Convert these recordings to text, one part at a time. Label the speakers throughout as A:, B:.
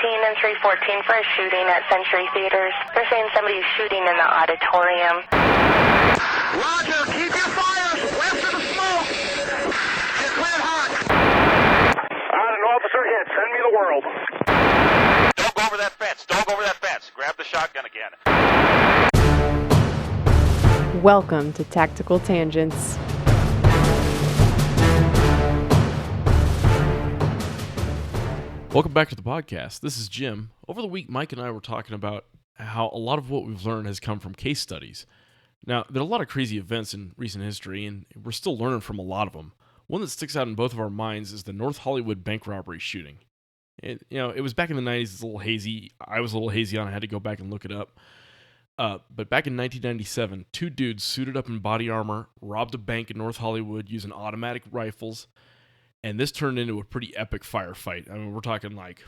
A: and 314 for a shooting at Century Theaters. They're saying somebody's shooting in the auditorium.
B: Roger, keep your fires west of the smoke. You're cleared hot. An officer hit. Send me the world.
C: Don't go over that fence. Don't go over that fence. Grab the shotgun again.
D: Welcome to Tactical Tangents.
E: Welcome back to the podcast. This is Jim. Over the week, Mike and I were talking about how a lot of what we've learned has come from case studies. Now, there are a lot of crazy events in recent history, and we're still learning from a lot of them. One that sticks out in both of our minds is the North Hollywood bank robbery shooting. It was back in the 90s. It's a little hazy. I was a little hazy on it. I had to go back and look it up. But back in 1997, two dudes suited up in body armor robbed a bank in North Hollywood using automatic rifles, and this turned into a pretty epic firefight. I mean, we're talking like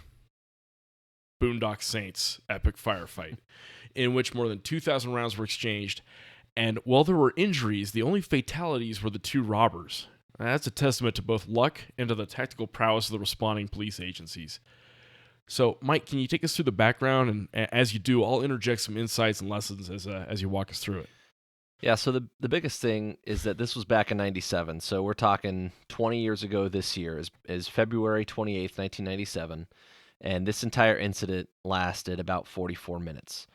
E: Boondock Saints epic firefight, in which more than 2,000 rounds were exchanged, and while there were injuries, the only fatalities were the two robbers. Now, that's a testament to both luck and to the tactical prowess of the responding police agencies. So, Mike, can you take us through the background? And as you do, I'll interject some insights and lessons as you walk us through it.
F: Yeah, so the biggest thing is that this was back in 97. So we're talking 20 years ago this year is February 28th, 1997. And this entire incident lasted about 44 minutes.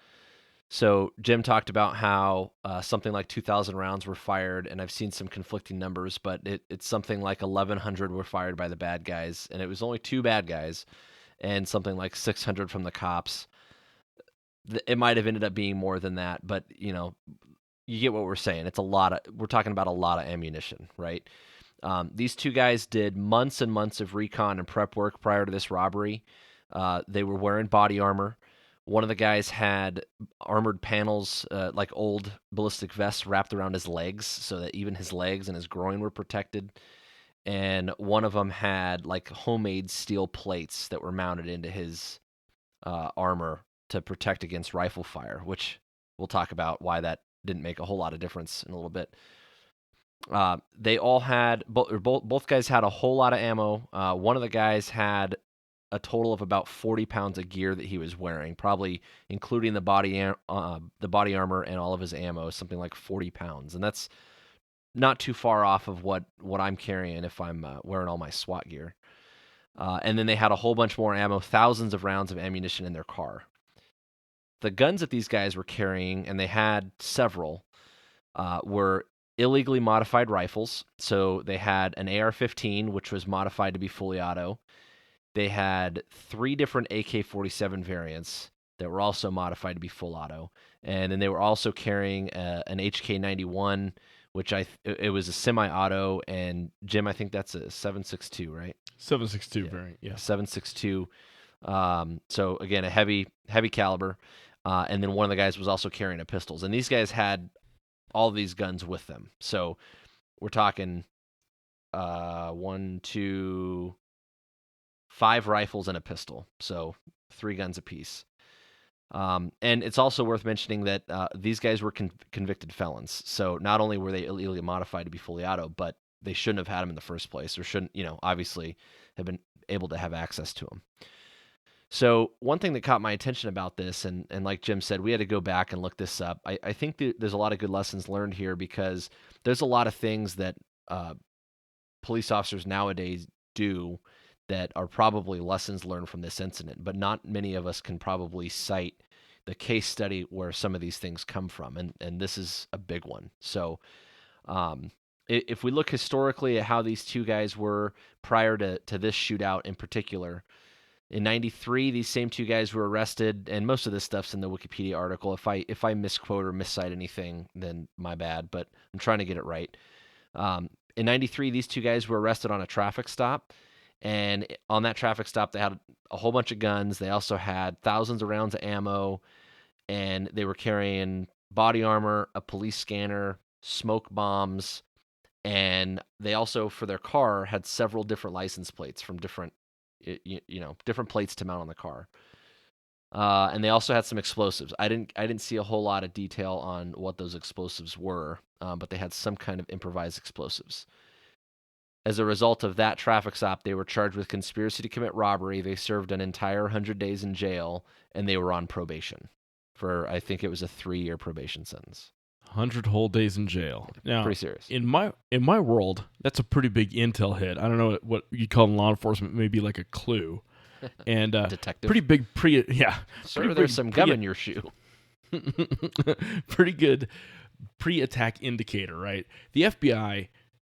F: So Jim talked about how something like 2,000 rounds were fired, and I've seen some conflicting numbers, but it's something like 1,100 were fired by the bad guys, and it was only two bad guys, and something like 600 from the cops. It might have ended up being more than that, but you get what we're saying. We're talking about a lot of ammunition, right? These two guys did months and months of recon and prep work prior to this robbery. They were wearing body armor. One of the guys had armored panels, like old ballistic vests, wrapped around his legs so that even his legs and his groin were protected. And one of them had like homemade steel plates that were mounted into his armor to protect against rifle fire, which we'll talk about why that didn't make a whole lot of difference in a little bit. They all had, both guys had a whole lot of ammo. One of the guys had a total of about 40 pounds of gear that he was wearing, probably including the body armor and all of his ammo, something like 40 pounds. And that's not too far off of what I'm carrying if I'm wearing all my SWAT gear. And then they had a whole bunch more ammo, thousands of rounds of ammunition in their car. The guns that these guys were carrying, and they had several, were illegally modified rifles. So they had an AR-15, which was modified to be fully auto. They had 3 different AK-47 variants that were also modified to be full auto. And then they were also carrying an HK-91, which it was a semi-auto. And Jim, I think that's a 7.62, right?
E: 7.62 variant, yeah.
F: 7.62. So again, a heavy caliber. And then one of the guys was also carrying a pistols. And these guys had all these guns with them. So we're talking 1, 2, 5 rifles and a pistol. So 3 guns apiece. And it's also worth mentioning that these guys were convicted felons. So not only were they illegally modified to be fully auto, but they shouldn't have had them in the first place, or shouldn't, obviously have been able to have access to them. So one thing that caught my attention about this, and like Jim said, we had to go back and look this up. I think there's a lot of good lessons learned here, because there's a lot of things that police officers nowadays do that are probably lessons learned from this incident, but not many of us can probably cite the case study where some of these things come from, and this is a big one. So if we look historically at how these two guys were prior to this shootout in particular, in 93, these same two guys were arrested, and most of this stuff's in the Wikipedia article. If I misquote or miscite anything, then my bad, but I'm trying to get it right. In 93, these two guys were arrested on a traffic stop, and on that traffic stop, they had a whole bunch of guns. They also had thousands of rounds of ammo, and they were carrying body armor, a police scanner, smoke bombs, and they also, for their car, had several different license plates from different plates to mount on the car. And they also had some explosives. I didn't see a whole lot of detail on what those explosives were, but they had some kind of improvised explosives. As a result of that traffic stop, they were charged with conspiracy to commit robbery. They served an entire 100 days in jail, and they were on probation for, I think it was a 3-year probation sentence.
E: 100 whole days in jail. Now,
F: Pretty serious.
E: in my world, that's a pretty big intel hit. I don't know what you call in law enforcement, maybe like a clue. And
F: Detective.
E: pretty big
F: Sir, there's some gum in your shoe.
E: pretty good pre-attack indicator, right? The FBI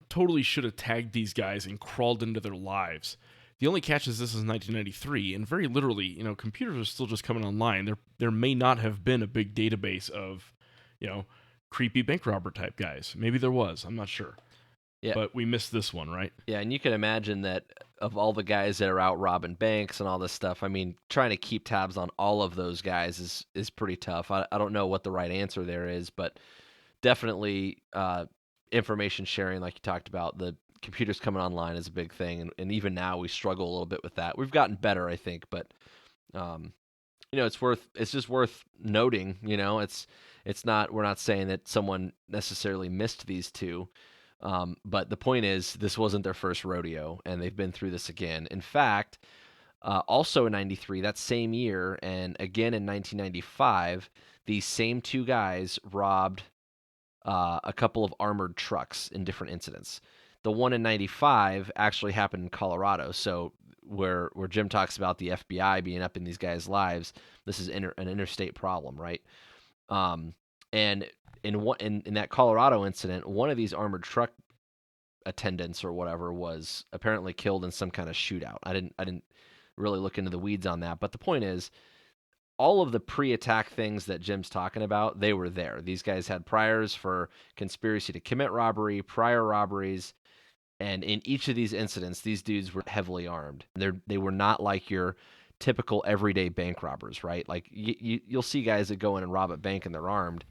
E: totally should have tagged these guys and crawled into their lives. The only catch is this is 1993, and very literally, computers are still just coming online. There may not have been a big database of, creepy bank robber type guys. Maybe there was. I'm not sure.
F: Yeah.
E: But we missed this one, right?
F: Yeah, and you can imagine that of all the guys that are out robbing banks and all this stuff, I mean, trying to keep tabs on all of those guys is pretty tough. I don't know what the right answer there is, but definitely information sharing, like you talked about, the computers coming online is a big thing, and even now we struggle a little bit with that. We've gotten better, I think, but it's just worth noting. It's not, we're not saying that someone necessarily missed these two, but the point is this wasn't their first rodeo, and they've been through this again. In fact, also in 93, that same year, and again in 1995, these same two guys robbed a couple of armored trucks in different incidents. The one in 95 actually happened in Colorado. So where Jim talks about the FBI being up in these guys' lives, this is an interstate problem, right? And in that Colorado incident, one of these armored truck attendants or whatever was apparently killed in some kind of shootout. I didn't really look into the weeds on that, but the point is, all of the pre-attack things that Jim's talking about, they were there. These guys had priors for conspiracy to commit robbery, prior robberies, and in each of these incidents, these dudes were heavily armed. They were not like your typical everyday bank robbers, right? Like you'll see guys that go in and rob a bank and they're armed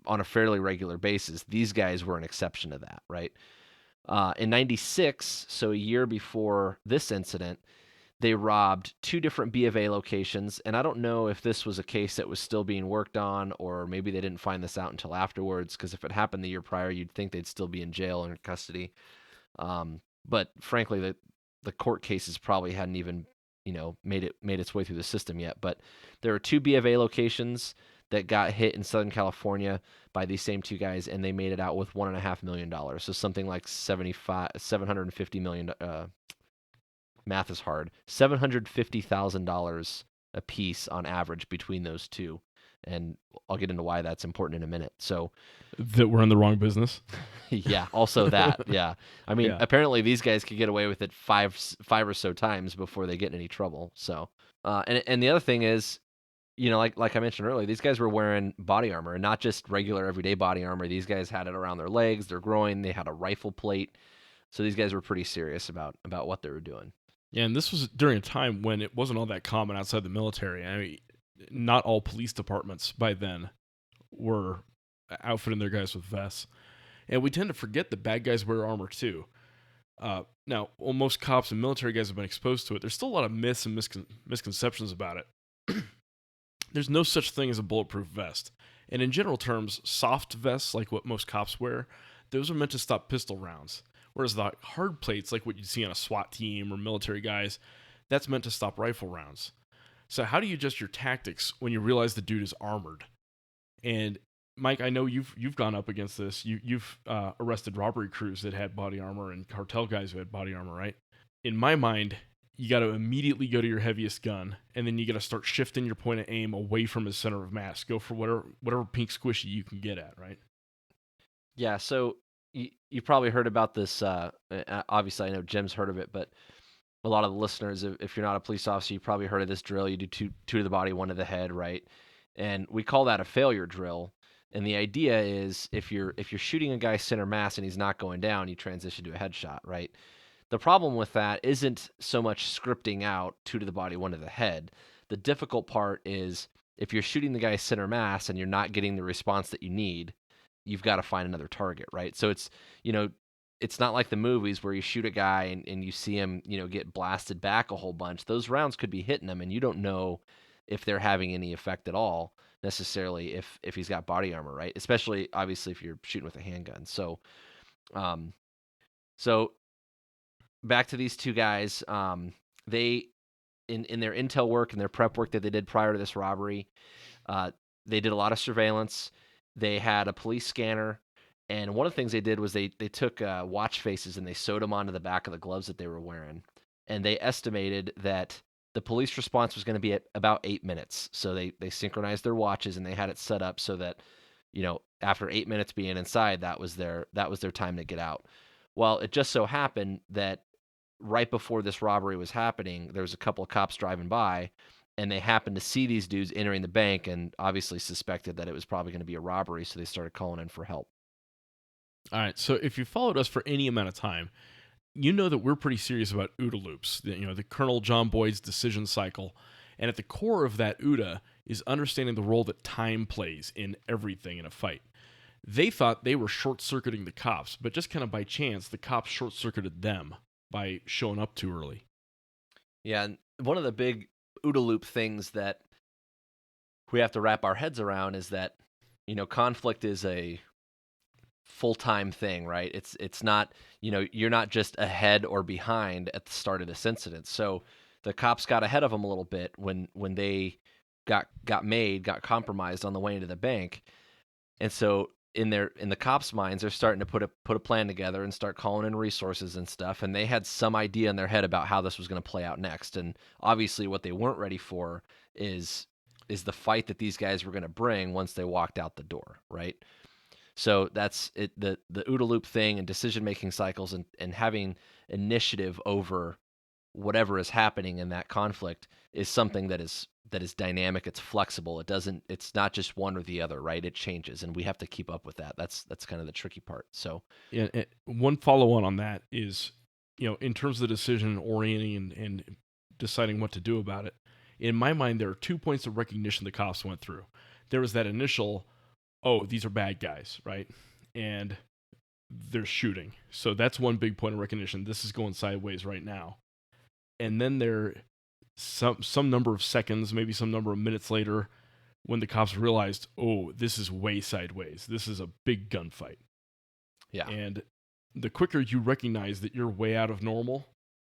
F: on a fairly regular basis. These guys were an exception to that, right? In 96, so a year before this incident, they robbed 2 different B of A locations, and I don't know if this was a case that was still being worked on, or maybe they didn't find this out until afterwards, because if it happened the year prior, you'd think they'd still be in jail or in custody. But frankly, the court cases probably hadn't even made its way through the system yet. But there were 2 B of A locations that got hit in Southern California by these same 2 guys, and they made it out with $1.5 million. So something like $750 million. Math is hard. $750,000 a piece on average between those two, and I'll get into why that's important in a minute. So
E: that we're in the wrong business.
F: Yeah, also that. Yeah, I mean, apparently these guys could get away with it five or so times before they get in any trouble. So, and the other thing is, like I mentioned earlier, these guys were wearing body armor, and not just regular everyday body armor. These guys had it around their legs, their groin. They had a rifle plate. So these guys were pretty serious about what they were doing.
E: Yeah, and this was during a time when it wasn't all that common outside the military. I mean, not all police departments by then were outfitting their guys with vests. And we tend to forget that bad guys wear armor too. Now, while most cops and military guys have been exposed to it, there's still a lot of myths and misconceptions about it. There's no such thing as a bulletproof vest. And in general terms, soft vests, like what most cops wear, those are meant to stop pistol rounds. Whereas the hard plates, like what you'd see on a SWAT team or military guys, that's meant to stop rifle rounds. So how do you adjust your tactics when you realize the dude is armored? And Mike, I know you've gone up against this. You've arrested robbery crews that had body armor and cartel guys who had body armor, right? In my mind, you got to immediately go to your heaviest gun, and then you got to start shifting your point of aim away from his center of mass. Go for whatever pink squishy you can get at, right?
F: Yeah. So you probably heard about this. Obviously, I know Jim's heard of it, but a lot of the listeners, if you're not a police officer, you probably heard of this drill. You do two to the body, 1 to the head, right? And we call that a failure drill. And the idea is if you're shooting a guy center mass and he's not going down, you transition to a headshot, right? The problem with that isn't so much scripting out 2 to the body, 1 to the head. The difficult part is if you're shooting the guy center mass and you're not getting the response that you need, you've got to find another target, right? So it's not like the movies where you shoot a guy and you see him, get blasted back a whole bunch. Those rounds could be hitting him, and you don't know if they're having any effect at all necessarily if he's got body armor, right? Especially, obviously, if you're shooting with a handgun. So So back to these two guys, they in their intel work and their prep work that they did prior to this robbery, they did a lot of surveillance. They had a police scanner, and one of the things they did was they took watch faces and they sewed them onto the back of the gloves that they were wearing, and they estimated that the police response was going to be at about 8 minutes. So they synchronized their watches and they had it set up so that, after 8 minutes being inside, that was their time to get out. Well, it just so happened that right before this robbery was happening, there was a couple of cops driving by, and they happened to see these dudes entering the bank and obviously suspected that it was probably going to be a robbery, so they started calling in for help.
E: All right, so if you followed us for any amount of time, you know that we're pretty serious about OODA loops, the Colonel John Boyd's decision cycle. And at the core of that OODA is understanding the role that time plays in everything in a fight. They thought they were short-circuiting the cops, but just kind of by chance, the cops short-circuited them by showing up too early.
F: Yeah, and one of the big OODA loop things that we have to wrap our heads around is that, conflict is a full-time thing, right? It's not, you're not just ahead or behind at the start of this incident. So the cops got ahead of them a little bit when they got compromised on the way into the bank. And so in the cops' minds, they're starting to put a plan together and start calling in resources and stuff. And they had some idea in their head about how this was going to play out next. And obviously, what they weren't ready for is the fight that these guys were going to bring once they walked out the door, right? So that's it. The OODA loop thing and decision making cycles and having initiative over whatever is happening in that conflict is something that is dynamic. It's flexible. It's not just one or the other, right? It changes, and we have to keep up with that. That's kind of the tricky part. So
E: yeah, one follow on that is, in terms of the decision orienting and deciding what to do about it. In my mind, there are 2 points of recognition the cops went through. There was that initial, oh, these are bad guys, right? And they're shooting. So that's one big point of recognition. This is going sideways right now. And then there some number of seconds, maybe some number of minutes later, when the cops realized, oh, this is way sideways. This is a big gunfight.
F: Yeah.
E: And the quicker you recognize that you're way out of normal,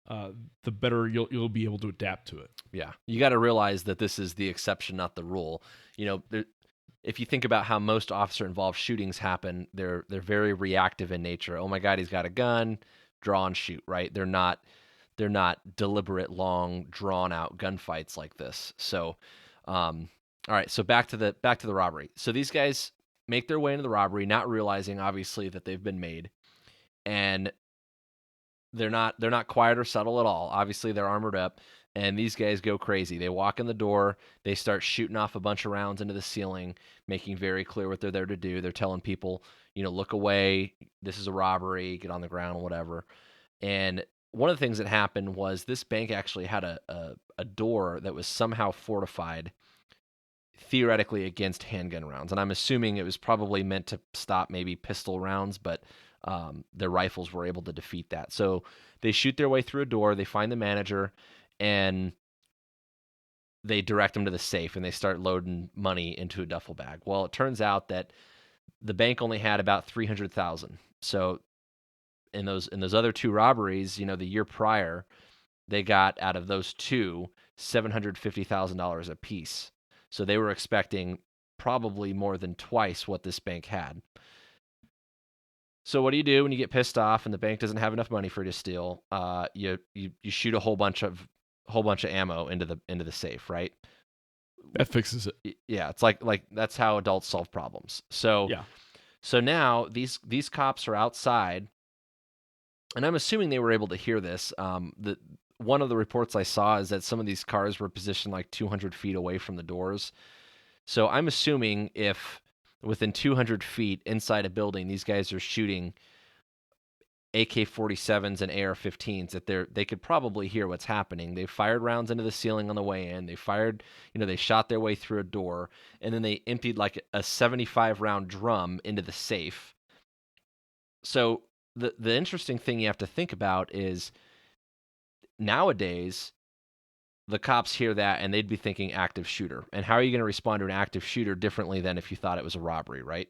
E: the better you'll be able to adapt to it.
F: Yeah. You got to realize that this is the exception, not the rule. If you think about how most officer-involved shootings happen, they're very reactive in nature. Oh my God, he's got a gun, draw and shoot, right? They're not deliberate, long, drawn-out gunfights like this. So, all right. So back to the robbery. So these guys make their way into the robbery, not realizing obviously that they've been made, and they're not quiet or subtle at all. Obviously, they're armored up, and these guys go crazy. They walk in the door, they start shooting off a bunch of rounds into the ceiling, making very clear what they're there to do. They're telling people, look away. This is a robbery. Get on the ground, whatever. And one of the things that happened was this bank actually had a door that was somehow fortified, theoretically against handgun rounds. And I'm assuming it was probably meant to stop maybe pistol rounds, but their rifles were able to defeat that. So they shoot their way through a door, they find the manager, and they direct him to the safe, and they start loading money into a duffel bag. Well, it turns out that the bank only had about $300,000. So in those other two robberies, the year prior, they got out of those two $750,000 a piece. So they were expecting probably more than twice what this bank had. So what do you do when you get pissed off and the bank doesn't have enough money for you to steal? You shoot a whole bunch of ammo into the safe, right?
E: That fixes it.
F: Yeah, it's like that's how adults solve problems. So
E: yeah.
F: So now these cops are outside, and I'm assuming they were able to hear this. One of the reports I saw is that some of these cars were positioned like 200 feet away from the doors. So I'm assuming if within 200 feet inside a building, these guys are shooting AK-47s and AR-15s, that they could probably hear what's happening. They fired rounds into the ceiling on the way in. They fired, they shot their way through a door, and then they emptied like a 75-round drum into the safe. So the interesting thing you have to think about is nowadays the cops hear that and they'd be thinking active shooter. And how are you going to respond to an active shooter differently than if you thought it was a robbery, right?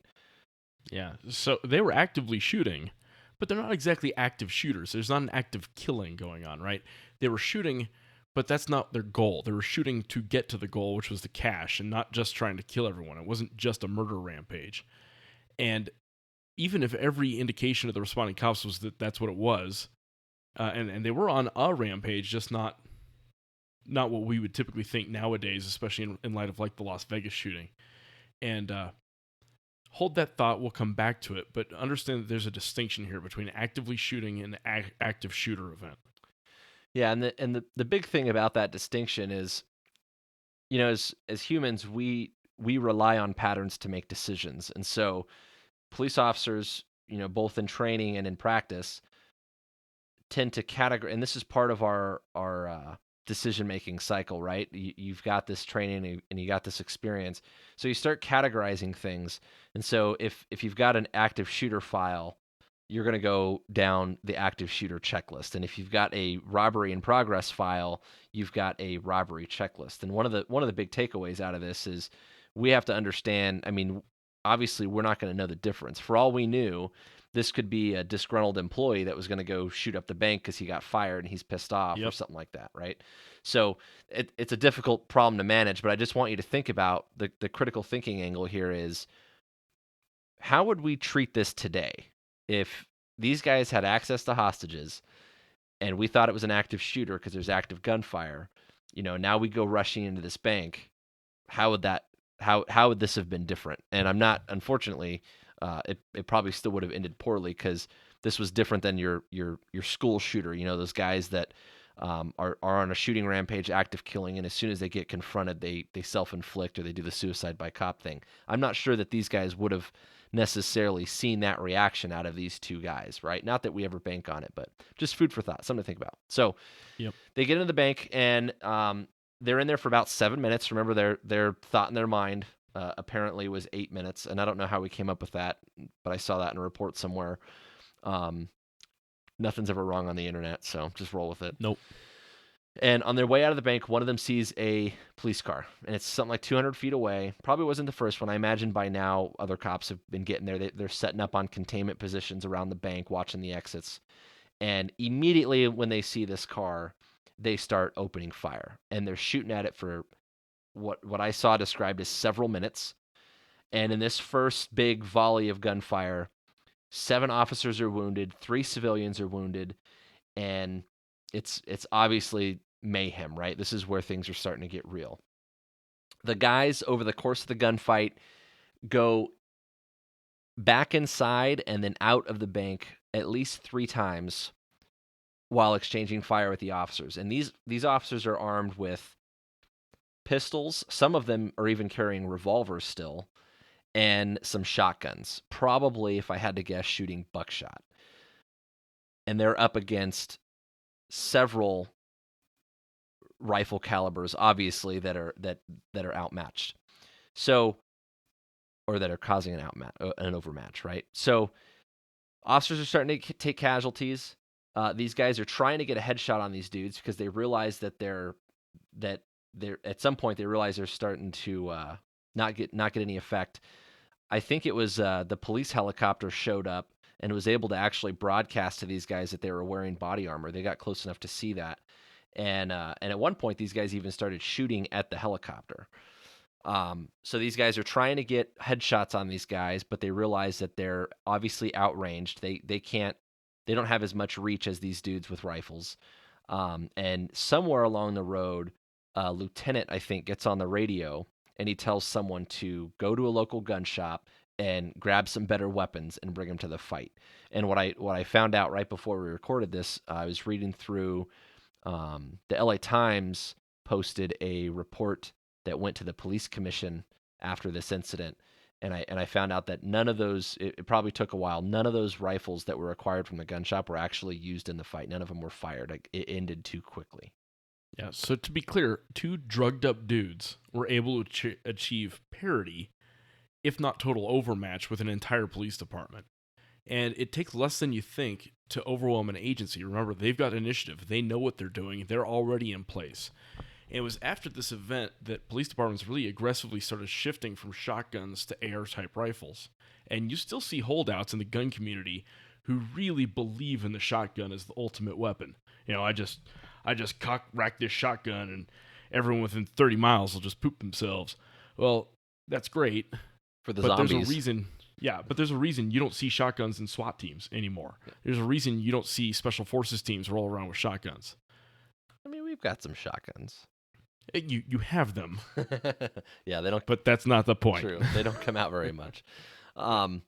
E: Yeah. So they were actively shooting, but they're not exactly active shooters. There's not an active killing going on, right? They were shooting, but that's not their goal. They were shooting to get to the goal, which was the cash, and not just trying to kill everyone. It wasn't just a murder rampage. And even if every indication of the responding cops was that that's what it was, and they were on a rampage, just not what we would typically think nowadays, especially in light of like the Las Vegas shooting. And hold that thought. We'll come back to it, but understand that there's a distinction here between actively shooting and active shooter event.
F: Yeah, and the big thing about that distinction is, as humans, we rely on patterns to make decisions, and so police officers, both in training and in practice, tend to categorize, and this is part of our decision-making cycle, right? You've got this training and you got this experience, so you start categorizing things. And so if you've got an active shooter file, you're going to go down the active shooter checklist. And if you've got a robbery in progress file, you've got a robbery checklist. And one of the big takeaways out of this is we have to understand, obviously we're not going to know the difference. For all we knew, this could be a disgruntled employee that was going to go shoot up the bank because he got fired and he's pissed off or something like that, right? So it's a difficult problem to manage, but I just want you to think about the critical thinking angle here is, how would we treat this today if these guys had access to hostages and we thought it was an active shooter because there's active gunfire? Now we go rushing into this bank. How would this have been different? And I'm not, unfortunately, it probably still would have ended poorly because this was different than your school shooter. Those guys that are on a shooting rampage, active killing, and as soon as they get confronted, they self-inflict or they do the suicide by cop thing. I'm not sure that these guys would have necessarily seen that reaction out of these two guys, right? Not that we ever bank on it, but just food for thought, something to think about. So they get into the bank and they're in there for about 7 minutes. Remember, their thought in their mind apparently was 8 minutes, and I don't know how we came up with that, but I saw that in a report somewhere. Nothing's ever wrong on the internet, so just roll with it.
E: Nope.
F: And on their way out of the bank, one of them sees a police car, and it's something like 200 feet away. Probably wasn't the first one. I imagine by now other cops have been getting there. They're setting up on containment positions around the bank, watching the exits. And immediately when they see this car, they start opening fire, and they're shooting at it for what I saw described as several minutes. And in this first big volley of gunfire, 7 officers are wounded, 3 civilians are wounded, and it's obviously mayhem, right? This is where things are starting to get real. The guys, over the course of the gunfight, go back inside and then out of the bank at least 3 times while exchanging fire with the officers. And these officers are armed with pistols. Some of them are even carrying revolvers still, and some shotguns. Probably, if I had to guess, shooting buckshot. And they're up against several rifle calibers, obviously, that are outmatched. So, or that are causing an overmatch, right? So, officers are starting to take casualties. These guys are trying to get a headshot on these dudes because they realize that they're at some point they realize they're starting to not get any effect. I think it was the police helicopter showed up and was able to actually broadcast to these guys that they were wearing body armor. They got close enough to see that, and at one point these guys even started shooting at the helicopter. So these guys are trying to get headshots on these guys, but they realize that they're obviously outranged. They don't have as much reach as these dudes with rifles. And somewhere along the road, a lieutenant, I think, gets on the radio and he tells someone to go to a local gun shop and grab some better weapons and bring them to the fight. And what I found out right before we recorded this, I was reading through the LA Times posted a report that went to the police commission after this incident. And I found out that none of those, it probably took a while, none of those rifles that were acquired from the gun shop were actually used in the fight. None of them were fired. It ended too quickly.
E: Yeah, so to be clear, 2 drugged up dudes were able to achieve parity, if not total overmatch, with an entire police department. And it takes less than you think to overwhelm an agency. Remember, they've got initiative. They know what they're doing. They're already in place. And it was after this event that police departments really aggressively started shifting from shotguns to AR-type rifles. And you still see holdouts in the gun community who really believe in the shotgun as the ultimate weapon. I just cock rack this shotgun and everyone within 30 miles will just poop themselves. Well, that's great
F: for the
E: but
F: zombies.
E: There's a reason. Yeah, but there's a reason you don't see shotguns in SWAT teams anymore. There's a reason you don't see special forces teams roll around with shotguns.
F: I mean, we've got some shotguns.
E: You have them.
F: Yeah, they don't.
E: But that's not the point.
F: True, they don't come out very much. All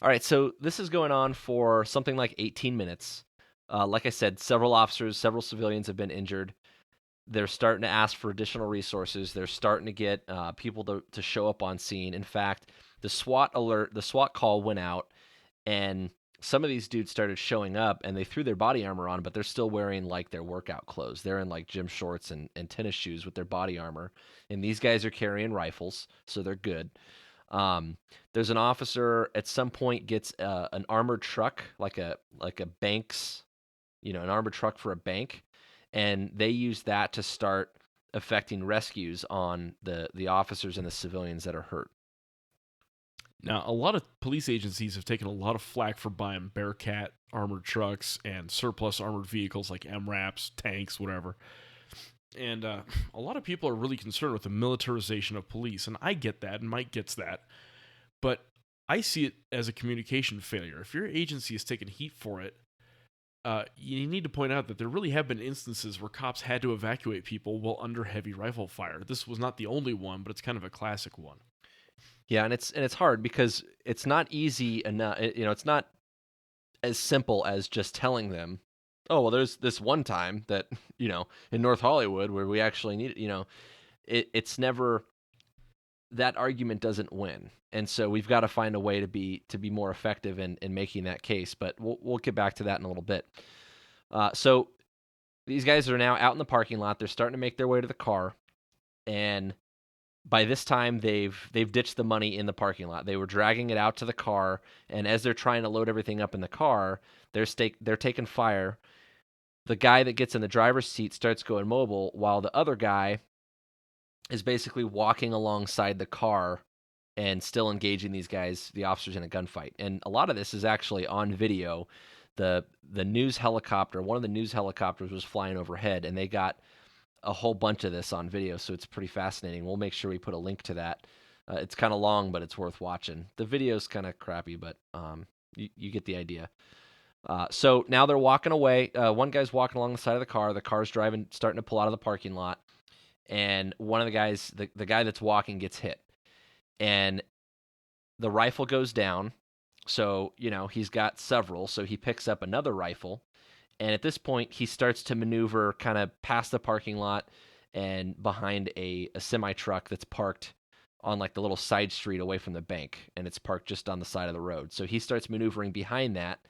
F: right, so this is going on for something like 18 minutes. Like I said, several officers, several civilians have been injured. They're starting to ask for additional resources. They're starting to get people to show up on scene. In fact, the SWAT call went out, and some of these dudes started showing up, and they threw their body armor on, but they're still wearing like their workout clothes. They're in like gym shorts and tennis shoes with their body armor, and these guys are carrying rifles, so they're good. There's an officer at some point gets an armored truck, like a bank's, an armored truck for a bank, and they use that to start effecting rescues on the officers and the civilians that are hurt.
E: Now, a lot of police agencies have taken a lot of flack for buying Bearcat armored trucks and surplus armored vehicles like MRAPs, tanks, whatever. And a lot of people are really concerned with the militarization of police, and I get that, and Mike gets that. But I see it as a communication failure. If your agency is taking heat for it, you need to point out that there really have been instances where cops had to evacuate people while under heavy rifle fire. This was not the only one, but it's kind of a classic one.
F: Yeah, and it's hard because it's not easy enough. It's not as simple as just telling them, oh, well, there's this one time that, in North Hollywood where we actually need it. It's never, that argument doesn't win. And so we've got to find a way to be more effective in making that case. But we'll get back to that in a little bit. So these guys are now out in the parking lot. They're starting to make their way to the car, and by this time they've ditched the money in the parking lot. They were dragging it out to the car, and as they're trying to load everything up in the car, they're taking fire. The guy that gets in the driver's seat starts going mobile, while the other guy is basically walking alongside the car and still engaging these guys, the officers, in a gunfight. And a lot of this is actually on video. The news helicopter, one of the news helicopters was flying overhead, and they got a whole bunch of this on video, so it's pretty fascinating. We'll make sure we put a link to that. It's kind of long, but it's worth watching. The video's kind of crappy, but you get the idea. So now they're walking away. One guy's walking along the side of the car. The car's starting to pull out of the parking lot, and one of the guys, the guy that's walking, gets hit. And the rifle goes down, so, he's got several, so he picks up another rifle. And at this point, he starts to maneuver kind of past the parking lot and behind a semi-truck that's parked on like the little side street away from the bank. And it's parked just on the side of the road. So he starts maneuvering behind that.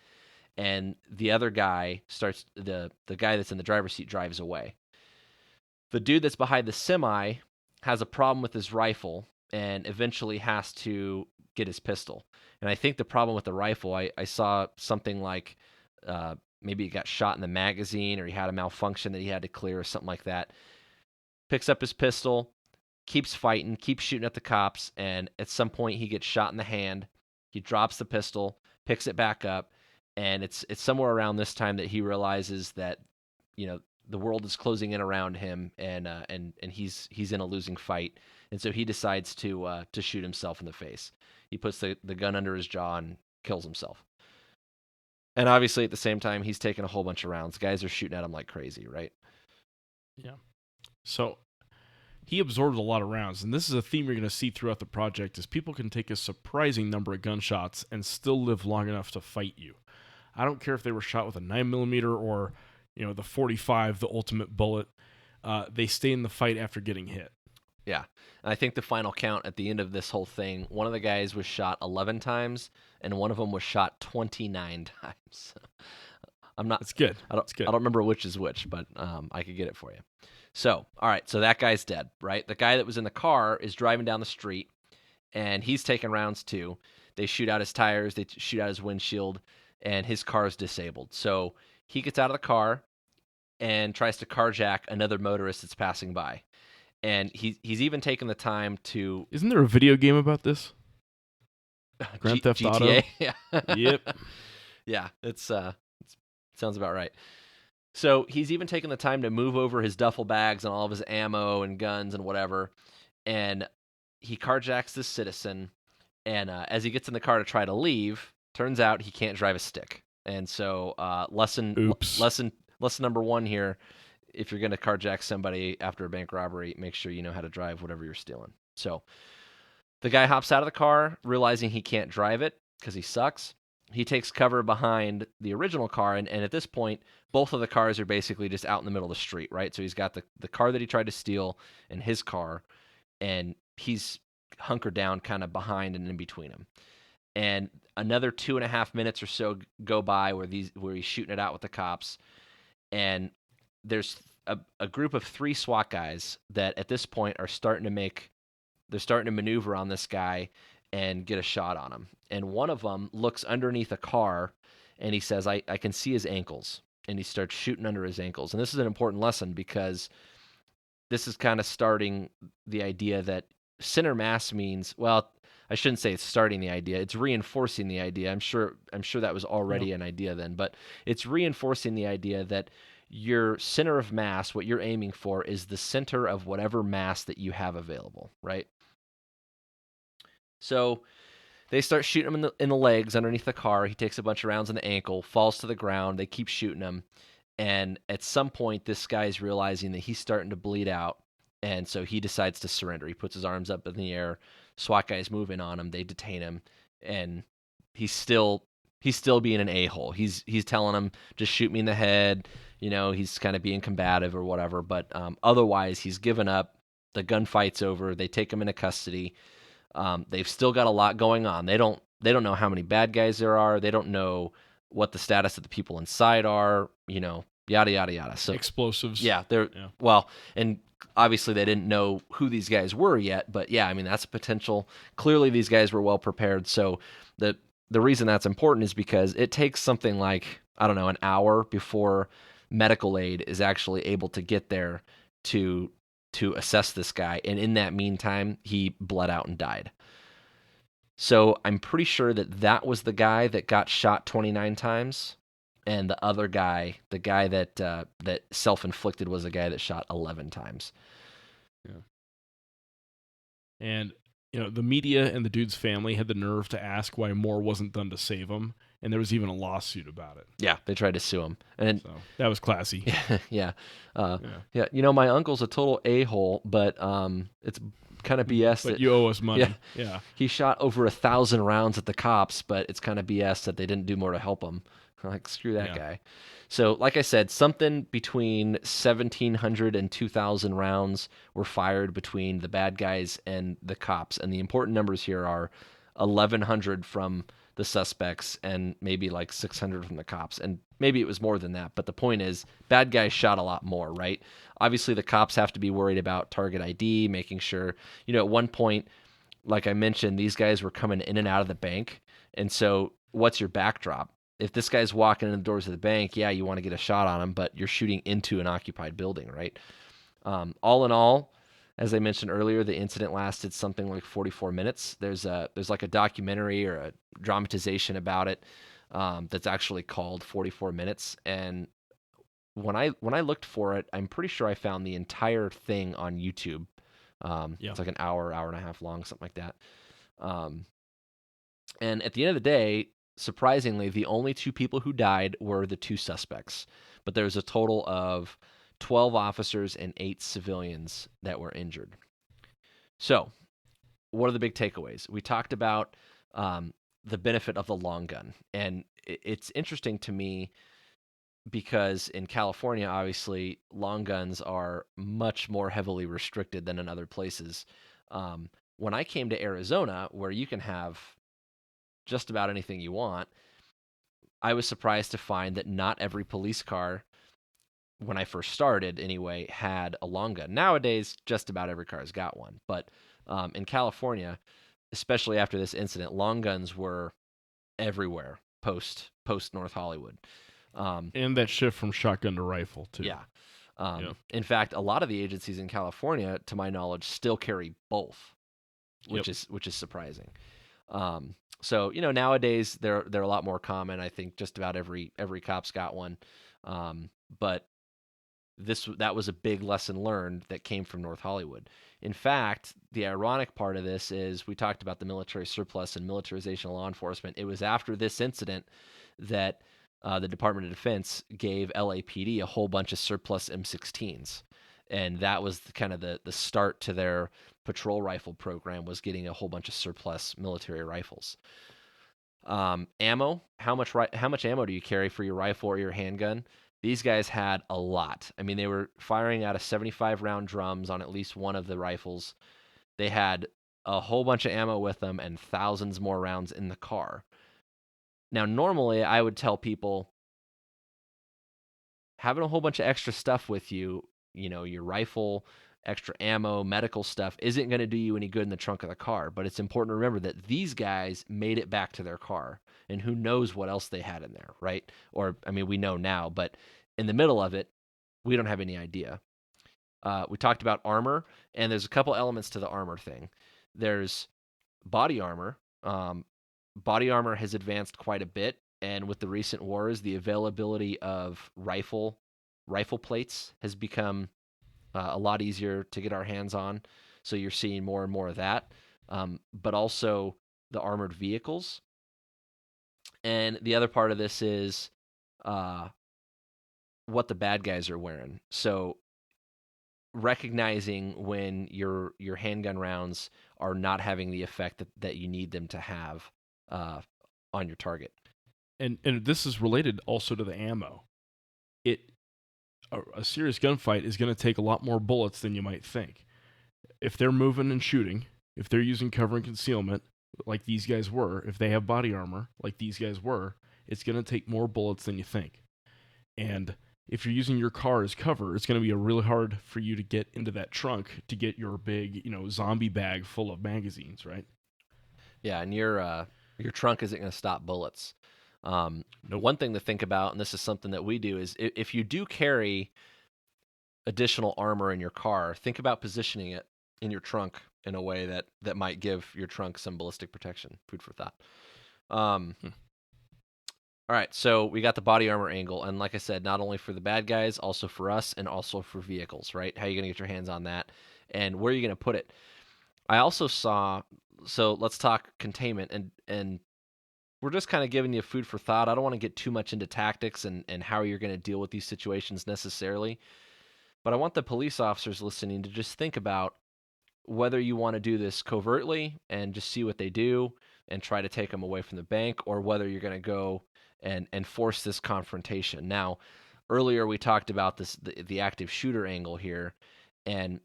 F: And the other guy the guy that's in the driver's seat drives away. The dude that's behind the semi has a problem with his rifle and eventually has to get his pistol. And I think the problem with the rifle, I saw something like... maybe he got shot in the magazine, or he had a malfunction that he had to clear, or something like that. Picks up his pistol, keeps fighting, keeps shooting at the cops, and at some point he gets shot in the hand. He drops the pistol, picks it back up, and it's somewhere around this time that he realizes that the world is closing in around him, and he's in a losing fight, and so he decides to shoot himself in the face. He puts the gun under his jaw and kills himself. And obviously, at the same time, he's taking a whole bunch of rounds. Guys are shooting at him like crazy, right?
E: Yeah. So he absorbed a lot of rounds, and this is a theme you're going to see throughout the project, is people can take a surprising number of gunshots and still live long enough to fight you. I don't care if they were shot with a 9mm or, the 45, the ultimate bullet. They stay in the fight after getting hit.
F: Yeah. And I think the final count at the end of this whole thing, one of the guys was shot 11 times, and one of them was shot 29 times.
E: It's good.
F: I don't remember which is which, but I could get it for you. So, all right, so that guy's dead, right? The guy that was in the car is driving down the street, and he's taking rounds too. They shoot out his tires, they shoot out his windshield, and his car is disabled. So he gets out of the car and tries to carjack another motorist that's passing by. And he's even taken the time to...
E: Isn't there a video game about this? Grand Theft Auto?
F: Yeah.
E: Yep.
F: Yeah, it sounds about right. So he's even taken the time to move over his duffel bags and all of his ammo and guns and whatever, and he carjacks this citizen. And as he gets in the car to try to leave, turns out he can't drive a stick. And so
E: Oops.
F: lesson number 1 here: if you're going to carjack somebody after a bank robbery, make sure you know how to drive whatever you're stealing. So the guy hops out of the car, realizing he can't drive it because he sucks. He takes cover behind the original car, and at this point, both of the cars are basically just out in the middle of the street, right? So he's got the car that he tried to steal and his car, and he's hunkered down kind of behind and in between them. And another 2.5 minutes or so go by where he's shooting it out with the cops, and there's a group of 3 SWAT guys that at this point are starting to maneuver on this guy and get a shot on him. And one of them looks underneath a car, and he says, I can see his ankles. And he starts shooting under his ankles. And this is an important lesson because this is kind of starting the idea that center mass means, well, I shouldn't say it's starting the idea. It's reinforcing the idea. I'm sure that was already an idea then, but it's reinforcing the idea that your center of mass, what you're aiming for, is the center of whatever mass that you have available, right? So they start shooting him in the legs underneath the car. He takes a bunch of rounds in the ankle, falls to the ground. They keep shooting him. And at some point, this guy's realizing that he's starting to bleed out. And so he decides to surrender. He puts his arms up in the air. SWAT guys move in on him. They detain him. And he's still being an a-hole. He's telling them, just shoot me in the head. He's kind of being combative or whatever. But otherwise, he's given up. The gunfight's over. They take him into custody. They've still got a lot going on. They don't know how many bad guys there are. They don't know what the status of the people inside are, yada, yada, yada. So
E: Explosives.
F: Yeah, well, and obviously they didn't know who these guys were yet, but yeah, I mean, that's a potential. Clearly these guys were well prepared. So the reason that's important is because it takes something like, I don't know, an hour before medical aid is actually able to get there to assess this guy. And in that meantime, he bled out and died. So I'm pretty sure that was the guy that got shot 29 times. And the other guy, the guy that self-inflicted, was the guy that shot 11 times.
E: Yeah. And, the media and the dude's family had the nerve to ask why more wasn't done to save him. And there was even a lawsuit about it.
F: Yeah, they tried to sue him. And
E: so that was classy.
F: Yeah. My uncle's a total a-hole, but it's kind of BS.
E: But you owe us money. Yeah.
F: He shot over 1,000 rounds at the cops, but it's kind of BS that they didn't do more to help him. Like, screw that guy. So, like I said, something between 1,700 and 2,000 rounds were fired between the bad guys and the cops. And the important numbers here are 1,100 from the suspects and maybe like 600 from the cops. And maybe it was more than that. But the point is, bad guys shot a lot more, right? Obviously, the cops have to be worried about target ID, making sure, at one point, like I mentioned, these guys were coming in and out of the bank. And so what's your backdrop? If this guy's walking in the doors of the bank, yeah, you want to get a shot on him, but you're shooting into an occupied building, right? All in all, as I mentioned earlier, the incident lasted something like 44 minutes. There's like a documentary or a dramatization about it that's actually called 44 Minutes. And when I looked for it, I'm pretty sure I found the entire thing on YouTube. It's like an hour and a half long, something like that. And at the end of the day, surprisingly, the only 2 people who died were the 2 suspects. But there was a total of 12 officers and 8 civilians that were injured. So, what are the big takeaways? We talked about the benefit of the long gun. And it's interesting to me because in California, obviously, long guns are much more heavily restricted than in other places. When I came to Arizona, where you can have just about anything you want, I was surprised to find that not every police car, when I first started anyway, had a long gun. Nowadays, just about every car's got one. But in California, especially after this incident, long guns were everywhere post North Hollywood.
E: And that shift from shotgun to rifle, too.
F: Yeah. In fact, a lot of the agencies in California, to my knowledge, still carry both, which is surprising. So nowadays they're a lot more common. I think just about every cop's got one. But that was a big lesson learned that came from North Hollywood. In fact, the ironic part of this is we talked about the military surplus and militarization of law enforcement. It was after this incident that the Department of Defense gave LAPD a whole bunch of surplus M16s. And that was kind of the start to their patrol rifle program, was getting a whole bunch of surplus military rifles. Ammo, how much ammo do you carry for your rifle or your handgun? These guys had a lot. I mean, they were firing out of 75 round drums on at least one of the rifles. They had a whole bunch of ammo with them and thousands more rounds in the car. Now, normally I would tell people, having a whole bunch of extra stuff with you, your rifle, extra ammo, medical stuff, isn't going to do you any good in the trunk of the car. But it's important to remember that these guys made it back to their car, and who knows what else they had in there, right? Or, I mean, we know now, but in the middle of it, we don't have any idea. We talked about armor, and there's a couple elements to the armor thing. There's body armor. Body armor has advanced quite a bit, and with the recent wars, the availability of rifle plates has become a lot easier to get our hands on. So you're seeing more and more of that, but also the armored vehicles. And the other part of this is what the bad guys are wearing. So recognizing when your handgun rounds are not having the effect that you need them to have on your target.
E: And this is related also to the ammo. A serious gunfight is going to take a lot more bullets than you might think. If they're moving and shooting, if they're using cover and concealment, like these guys were, if they have body armor, like these guys were, it's going to take more bullets than you think. And if you're using your car as cover, it's going to be really hard for you to get into that trunk to get your big, zombie bag full of magazines, right?
F: Yeah, and your trunk isn't going to stop bullets. One thing to think about, and this is something that we do, is if you do carry additional armor in your car, think about positioning it in your trunk in a way that might give your trunk some ballistic protection. Food for thought. All right, so we got the body armor angle, and like I said, not only for the bad guys, also for us, and also for vehicles, right? How are you going to get your hands on that, and where are you going to put it? I also saw, so let's talk containment, and we're just kind of giving you food for thought. I don't want to get too much into tactics and how you're going to deal with these situations necessarily, but I want the police officers listening to just think about whether you want to do this covertly and just see what they do and try to take them away from the bank, or whether you're going to go and force this confrontation. Now, earlier we talked about the active shooter angle here, and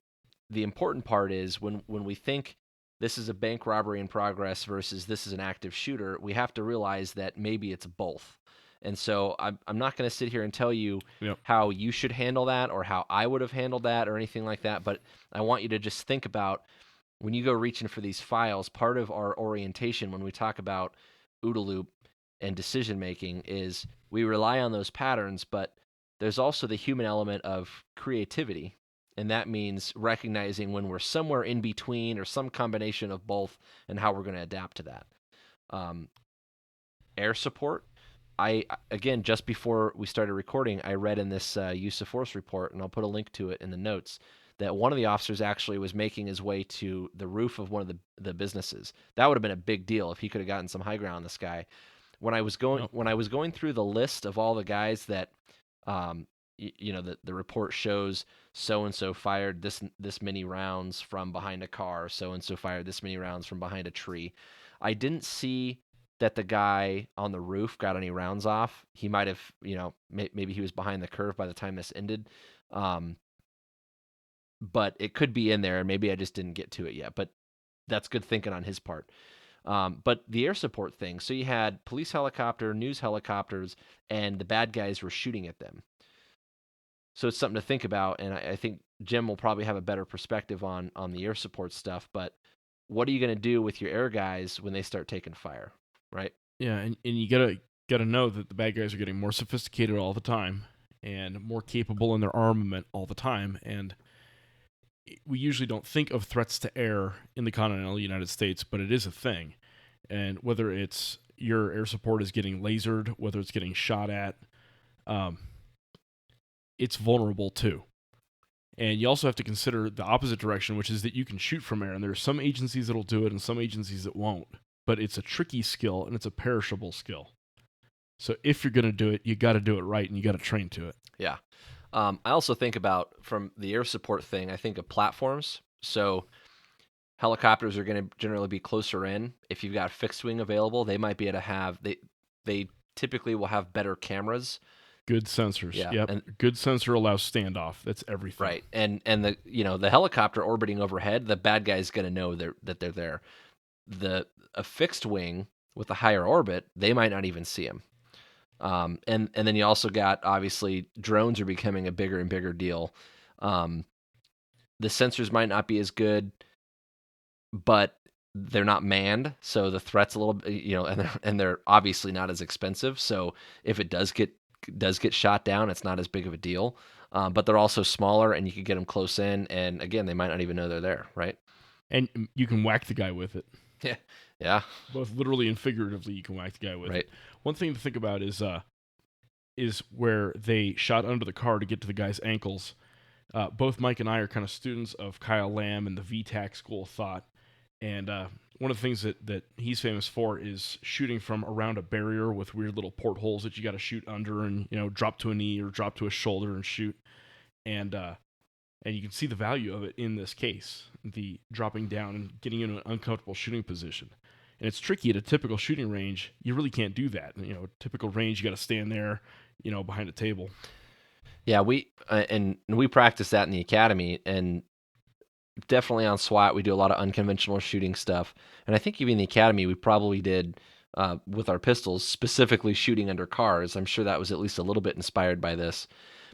F: the important part is when we think this is a bank robbery in progress versus this is an active shooter, we have to realize that maybe it's both. And so I'm not going to sit here and tell you how you should handle that or how I would have handled that or anything like that, but I want you to just think about when you go reaching for these files, part of our orientation when we talk about OODA loop and decision making is we rely on those patterns, but there's also the human element of creativity. And that means recognizing when we're somewhere in between or some combination of both and how we're going to adapt to that. Air support. Again, just before we started recording, I read in this use of force report, and I'll put a link to it in the notes, that one of the officers actually was making his way to the roof of one of the businesses. That would have been a big deal if he could have gotten some high ground on this guy. When I was going through the list of all the guys that the report shows so and so fired this many rounds from behind a car, so and so fired this many rounds from behind a tree. I didn't see that the guy on the roof got any rounds off. He might have, maybe he was behind the curve by the time this ended. But it could be in there, and maybe I just didn't get to it yet. But that's good thinking on his part. But the air support thing, so you had police helicopter, news helicopters, and the bad guys were shooting at them. So it's something to think about, and I think Jim will probably have a better perspective on the air support stuff. But what are you going to do with your air guys when they start taking fire, right?
E: Yeah, and you gotta know that the bad guys are getting more sophisticated all the time and more capable in their armament all the time. And we usually don't think of threats to air in the continental United States, but it is a thing. And whether it's your air support is getting lasered, whether it's getting shot at, it's vulnerable too. And you also have to consider the opposite direction, which is that you can shoot from air. And there are some agencies that'll do it and some agencies that won't. But it's a tricky skill and it's a perishable skill. So if you're going to do it, you got to do it right and you got to train to it.
F: Yeah. I also think about, from the air support thing, I think of platforms. So helicopters are going to generally be closer in. If you've got fixed wing available, they might be able to have, they typically will have better cameras.
E: Good sensors.
F: Yeah,
E: Yep.
F: and
E: good sensor allows standoff. That's everything.
F: right. And the the helicopter orbiting overhead, the bad guy's going to know that they're there. A fixed wing with a higher orbit, they might not even see him. And then you also got, obviously, drones are becoming a bigger and bigger deal. The sensors might not be as good, but they're not manned, so the threat's a little, and they're obviously not as expensive. So if it does get shot down, it's not as big of a deal. But they're also smaller, and you can get them close in, and again, they might not even know they're there, right?
E: And you can whack the guy with it.
F: Yeah, yeah.
E: Both literally and figuratively, you can whack the guy with
F: Right.
E: it. One thing to think about is where they shot under the car to get to the guy's ankles. Both Mike and I are kind of students of Kyle Lamb and the VTAC school of thought. And one of the things that he's famous for is shooting from around a barrier with weird little portholes that you got to shoot under and, drop to a knee or drop to a shoulder and shoot. And you can see the value of it in this case, the dropping down and getting into an uncomfortable shooting position. And it's tricky at a typical shooting range. You really can't do that. A typical range, you got to stand there, behind a table.
F: Yeah, we practice that in the academy, and definitely on SWAT, we do a lot of unconventional shooting stuff. And I think even in the academy, we probably did, with our pistols, specifically shooting under cars. I'm sure that was at least a little bit inspired by this.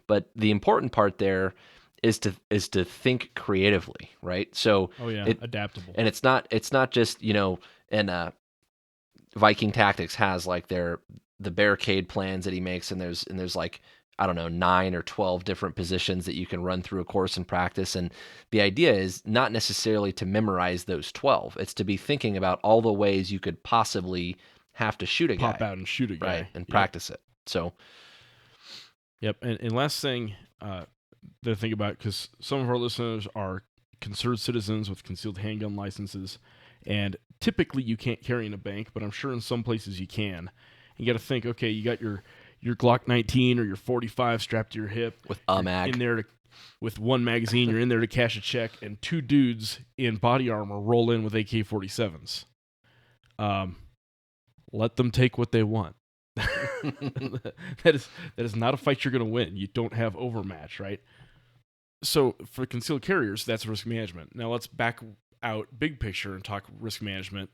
F: But the important part there is to think creatively, right? So
E: adaptable.
F: And it's not just, and Viking Tactics has like the barricade plans that he makes, and there's like, I don't know, 9 or 12 different positions that you can run through a course and practice. And the idea is not necessarily to memorize those 12. It's to be thinking about all the ways you could possibly have to shoot a guy.
E: Pop out and shoot a guy.
F: Right, and practice it. So.
E: Yep. And last thing to think about, because some of our listeners are considered citizens with concealed handgun licenses, and typically you can't carry in a bank, but I'm sure in some places you can. You got to think, okay, you got your Glock 19 or your 45 strapped to your hip
F: with a mag
E: in there with one magazine. You're in there to cash a check, and 2 dudes in body armor roll in with AK-47s. Let them take what they want. That is not a fight you're going to win. You don't have overmatch, right? So for concealed carriers, that's risk management. Now let's back out big picture and talk risk management.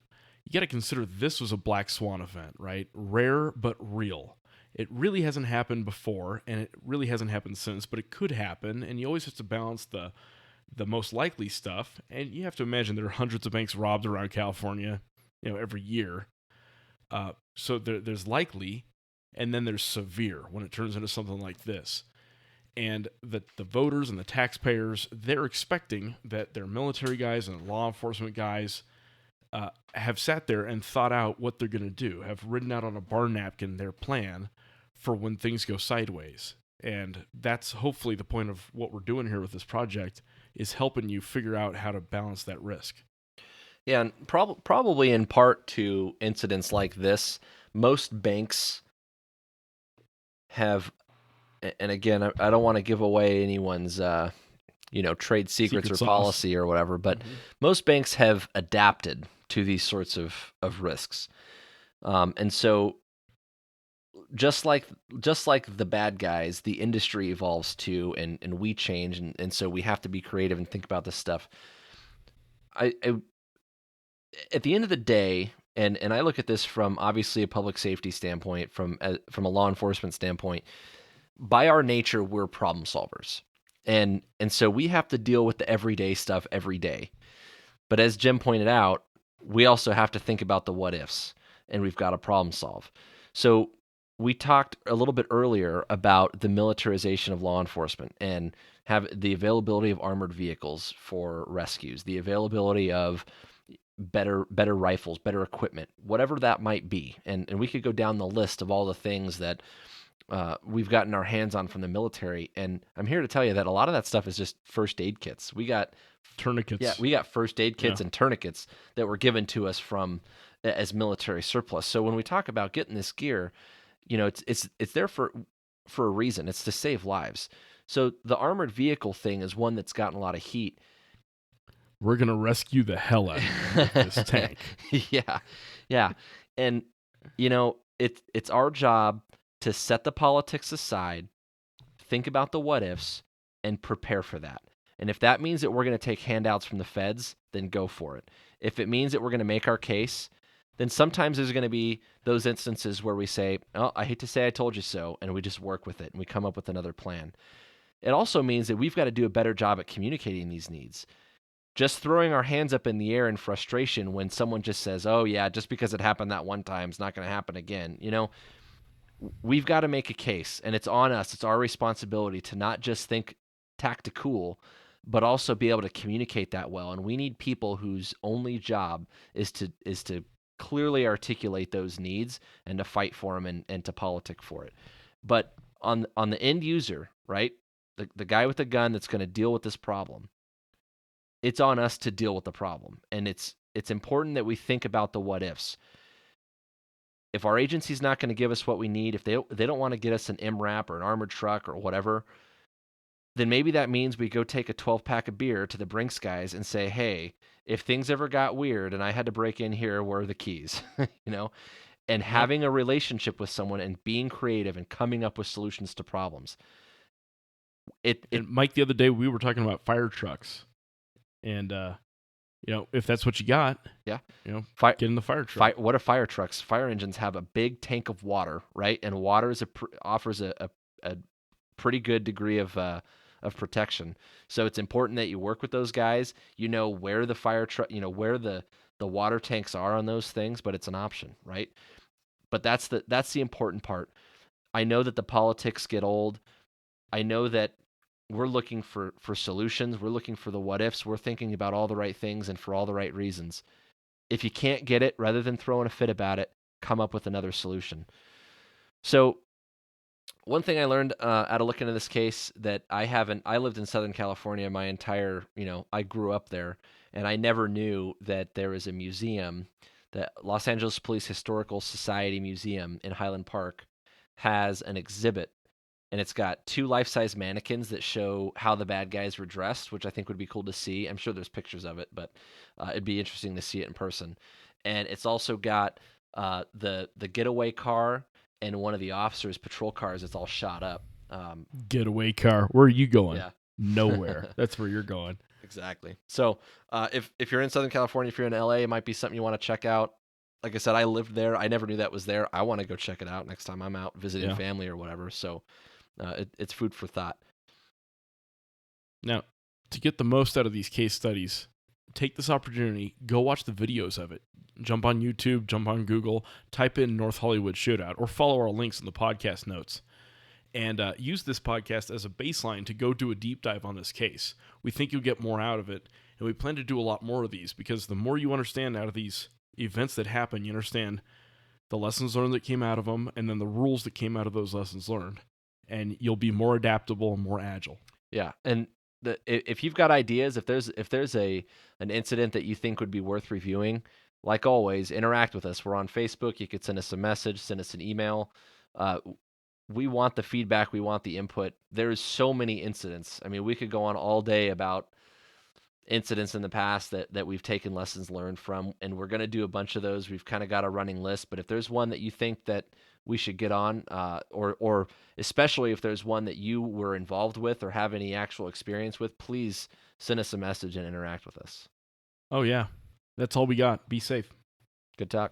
E: You got to consider this was a black swan event, right? Rare but real. It really hasn't happened before, and it really hasn't happened since, but it could happen, and you always have to balance the most likely stuff. And you have to imagine there are hundreds of banks robbed around California, every year. So there's likely, and then there's severe when it turns into something like this. And the voters and the taxpayers, they're expecting that their military guys and law enforcement guys have sat there and thought out what they're going to do, have written out on a bar napkin their plan for when things go sideways. And that's hopefully the point of what we're doing here with this project, is helping you figure out how to balance that risk.
F: Yeah, and probably in part to incidents like this, most banks have, and again, I don't want to give away anyone's, trade secrets
E: Secret
F: or
E: sauce.
F: policy or whatever, but most banks have adapted to these sorts of risks. And so just like the bad guys, the industry evolves too, and we change, and so we have to be creative and think about this stuff. At the end of the day, and I look at this from obviously a public safety standpoint, from a law enforcement standpoint, by our nature, we're problem solvers. And so we have to deal with the everyday stuff every day. But as Jim pointed out, we also have to think about the what ifs, and we've got to problem solve. So we talked a little bit earlier about the militarization of law enforcement and have the availability of armored vehicles for rescues, the availability of better rifles, better equipment, whatever that might be. And we could go down the list of all the things that we've gotten our hands on from the military. And I'm here to tell you that a lot of that stuff is just first aid kits. We got
E: Tourniquets.
F: Yeah, we got first aid kits
E: Yeah.
F: and tourniquets that were given to us as military surplus. So when we talk about getting this gear, it's there for a reason. It's to save lives. So the armored vehicle thing is one that's gotten a lot of heat.
E: We're going to rescue the hell out of this tank.
F: Yeah. And, it's our job to set the politics aside, think about the what ifs, and prepare for that. And if that means that we're going to take handouts from the feds, then go for it. If it means that we're going to make our case, then sometimes there's going to be those instances where we say, oh, I hate to say I told you so, and we just work with it and we come up with another plan. It also means that we've got to do a better job at communicating these needs. Just throwing our hands up in the air in frustration when someone just says, oh, yeah, just because it happened that one time, it's not going to happen again. We've got to make a case, and it's on us. It's our responsibility to not just think tactical, but also be able to communicate that well. And we need people whose only job is to clearly articulate those needs and to fight for them and to politic for it. But on the end user, right, the guy with the gun that's going to deal with this problem, it's on us to deal with the problem. And it's important that we think about the what ifs. If our agency's not going to give us what we need, if they don't want to get us an MRAP or an armored truck or whatever, then maybe that means we go take a 12-pack of beer to the Brinks guys and say, hey, if things ever got weird and I had to break in here, where are the keys? And having a relationship with someone and being creative and coming up with solutions to problems.
E: And Mike, the other day we were talking about fire trucks. And, if that's what you got, get in the fire truck.
F: What are fire trucks? Fire engines have a big tank of water, right? And water offers a pretty good degree of protection. So it's important that you work with those guys. You know where the fire truck, where the water tanks are on those things, but it's an option, right? But that's the important part. I know that the politics get old. I know that we're looking for solutions. We're looking for the what ifs. We're thinking about all the right things and for all the right reasons. If you can't get it, rather than throwing a fit about it, come up with another solution. So one thing I learned out of looking at this case that I lived in Southern California my entire, I grew up there, and I never knew that there was a museum, the Los Angeles Police Historical Society Museum in Highland Park has an exhibit, and it's got 2 life-size mannequins that show how the bad guys were dressed, which I think would be cool to see. I'm sure there's pictures of it, but it'd be interesting to see it in person. And it's also got the getaway car and one of the officers' patrol cars. It's all shot up.
E: Getaway car. Where are you going?
F: Yeah.
E: Nowhere. That's where you're going.
F: Exactly. So if you're in Southern California, if you're in LA, it might be something you want to check out. Like I said, I lived there. I never knew that was there. I want to go check it out next time I'm out visiting family or whatever. So it's food for thought.
E: Now, to get the most out of these case studies, take this opportunity, go watch the videos of it. Jump on YouTube, jump on Google, type in North Hollywood Shootout, or follow our links in the podcast notes. And use this podcast as a baseline to go do a deep dive on this case. We think you'll get more out of it, and we plan to do a lot more of these, because the more you understand out of these events that happen, you understand the lessons learned that came out of them, and then the rules that came out of those lessons learned. And you'll be more adaptable and more agile.
F: Yeah, and if you've got ideas, if there's an incident that you think would be worth reviewing, like always, interact with us. We're on Facebook. You could send us a message, send us an email. We want the feedback. We want the input. There's so many incidents. I mean, we could go on all day about incidents in the past that we've taken lessons learned from, and we're going to do a bunch of those. We've kind of got a running list, but if there's one that you think that we should get on, or especially if there's one that you were involved with or have any actual experience with, please send us a message and interact with us.
E: Oh, yeah. That's all we got. Be safe.
F: Good talk.